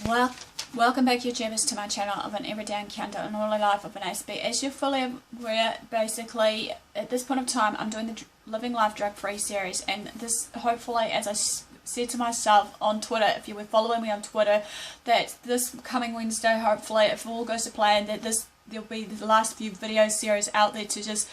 Well, welcome back YouTubers to my channel of an everyday encounter in all the life of an Aspie. As you're fully aware, basically at this point of time I'm doing the Living Life Drug Free series, and this hopefully, as I said to myself on Twitter, if you were following me on Twitter, that this coming Wednesday, hopefully if all goes to plan, that there'll be the last few video series out there to just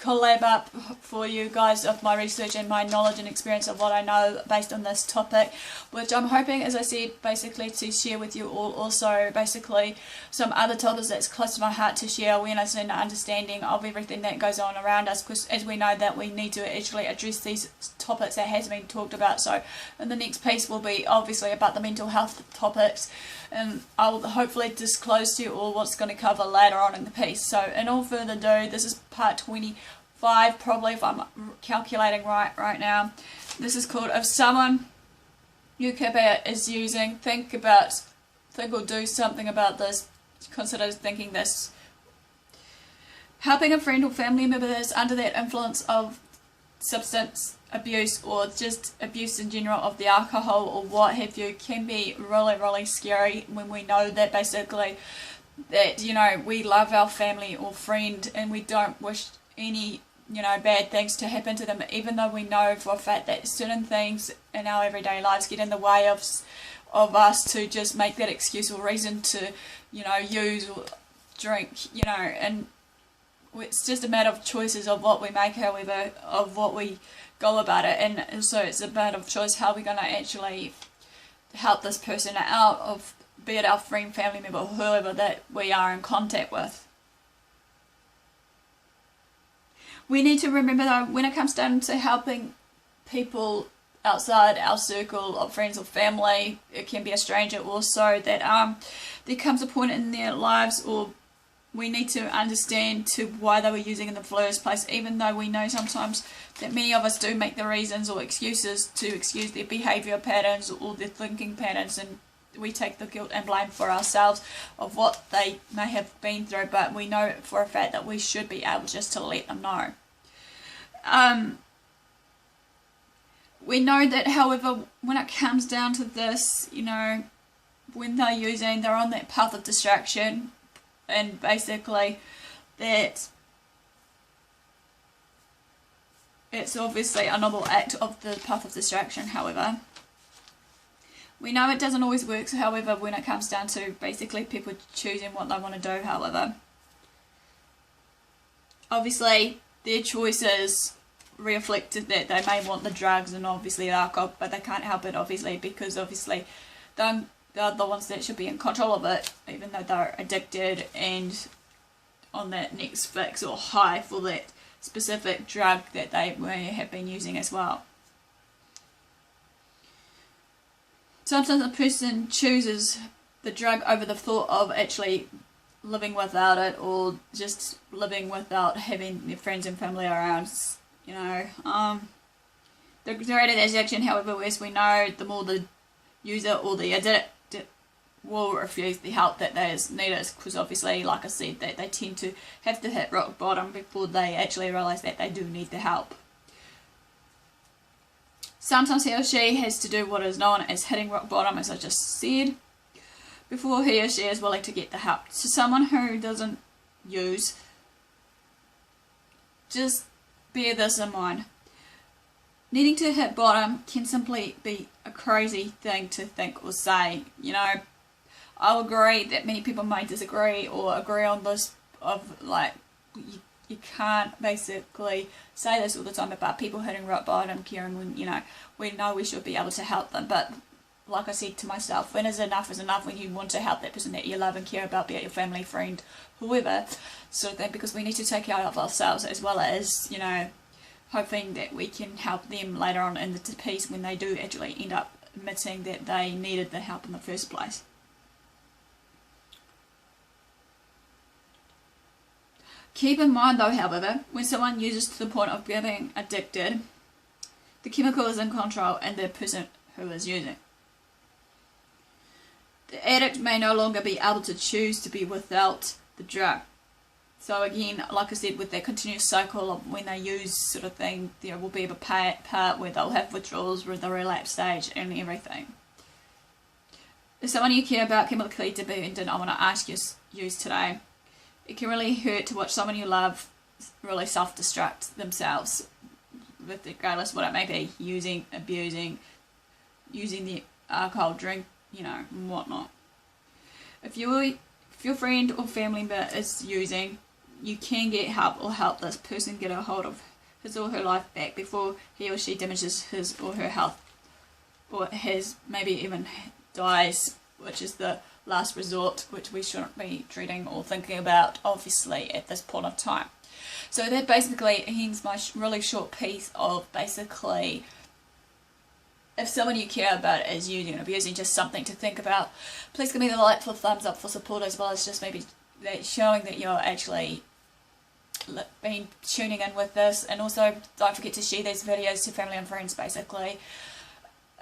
collab up for you guys of my research and my knowledge and experience of what I know based on this topic, which I'm hoping, as I said, basically to share with you all. Also basically some other topics that's close to my heart to share awareness and understanding of everything that goes on around us, because as we know that we need to actually address these topics that has been talked about. So and the next piece will be obviously about the mental health topics, and I'll hopefully disclose to you all what's going to cover later on in the piece. So in all further ado, this is part 25 probably, if I'm calculating right now. This is called If Someone You Care About is Using, think or do something about this. Consider thinking this. Helping a friend or family member that is under that influence of substance abuse or just abuse in general of the alcohol or what have you can be really scary when we know that basically that, you know, we love our family or friend and we don't wish any, you know, bad things to happen to them, even though we know for a fact that certain things in our everyday lives get in the way of us to just make that excuse or reason to, you know, use or drink, you know. And it's just a matter of choices of what we make, however, of what we go about it. And so it's a matter of choice how we're going to actually help this person out of, be it our friend, family member, or whoever that we are in contact with. We need to remember though, when it comes down to helping people outside our circle of friends or family, it can be a stranger also, that there comes a point in their lives, or we need to understand to why they were using in the first place, even though we know sometimes that many of us do make the reasons or excuses to excuse their behaviour patterns or their thinking patterns, and we take the guilt and blame for ourselves of what they may have been through, but we know for a fact that we should be able just to let them know. We know that, however, when it comes down to this, you know, when they're using, they're on that path of distraction, and basically that it's obviously a noble act of the path of distraction. However, we know it doesn't always work, however, when it comes down to basically people choosing what they want to do. However, obviously their choices reflected that they may want the drugs and obviously the alcohol, but they can't help it obviously, because obviously they're the ones that should be in control of it, even though they're addicted and on that next fix or high for that specific drug that they may have been using as well. Sometimes a person chooses the drug over the thought of actually living without it, or just living without having their friends and family around, you know. The greater the addiction, however, as we know, the more the user or the addict will refuse the help that they is needed, because obviously, like I said, that they tend to have to hit rock bottom before they actually realise that they do need the help. Sometimes he or she has to do what is known as hitting rock bottom, as I just said, before he or she is willing to get the help. So someone who doesn't use, just bear this in mind. Needing to hit bottom can simply be a crazy thing to think or say. You know, I'll agree that many people may disagree or agree on this, of like, you can't basically say this all the time about people hitting rock bottom, Kieran, when, you know, we know we should be able to help them. But like I said to myself, when is enough, when you want to help that person that you love and care about, be it your family, friend, whoever, sort of thing, because we need to take care of ourselves as well as, you know, hoping that we can help them later on in the piece when they do actually end up admitting that they needed the help in the first place. Keep in mind though, however, when someone uses to the point of getting addicted, the chemical is in control and the person who is using. The addict may no longer be able to choose to be without the drug. So again, like I said, with that continuous cycle of when they use sort of thing, there will be a part where they'll have withdrawals with the relapse stage and everything. If someone you care about chemically dependent, I want to ask you today. It can really hurt to watch someone you love really self-destruct themselves, regardless of what it may be, using, abusing, using the alcohol, drink, and whatnot. If your friend or family member is using, you can get help or help this person get a hold of his or her life back before he or she damages his or her health, or maybe even dies, which is the last resort, which we shouldn't be treating or thinking about, obviously, at this point of time. So that basically ends my really short piece of basically, if someone you care about is using and abusing, just something to think about. Please give me the like for thumbs up for support, as well as just maybe showing that you're actually been tuning in with this. And also don't forget to share these videos to family and friends, basically,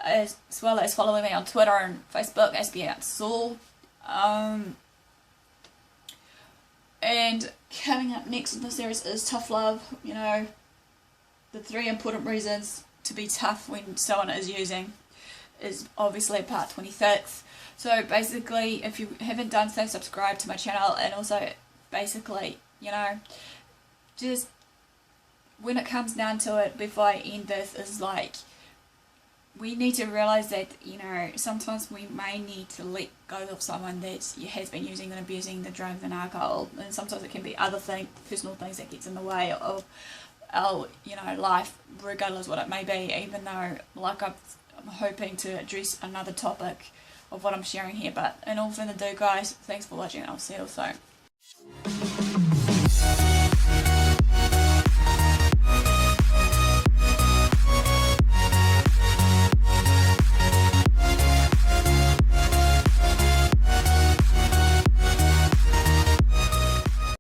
as well as following me on Twitter and Facebook, AspieAnswersAll. And coming up next in the series is tough love. The 3 important reasons to be tough when someone is using is obviously part 26. So basically, if you haven't done so, subscribe to my channel. And also basically, just when it comes down to it, before I end this, is like, we need to realise that, sometimes we may need to let go of someone that has been using and abusing the drugs and alcohol, and sometimes it can be other things, personal things that gets in the way of our, life, regardless what it may be, even though, like, I'm hoping to address another topic of what I'm sharing here. But in all further ado, guys, thanks for watching, and I'll see you soon.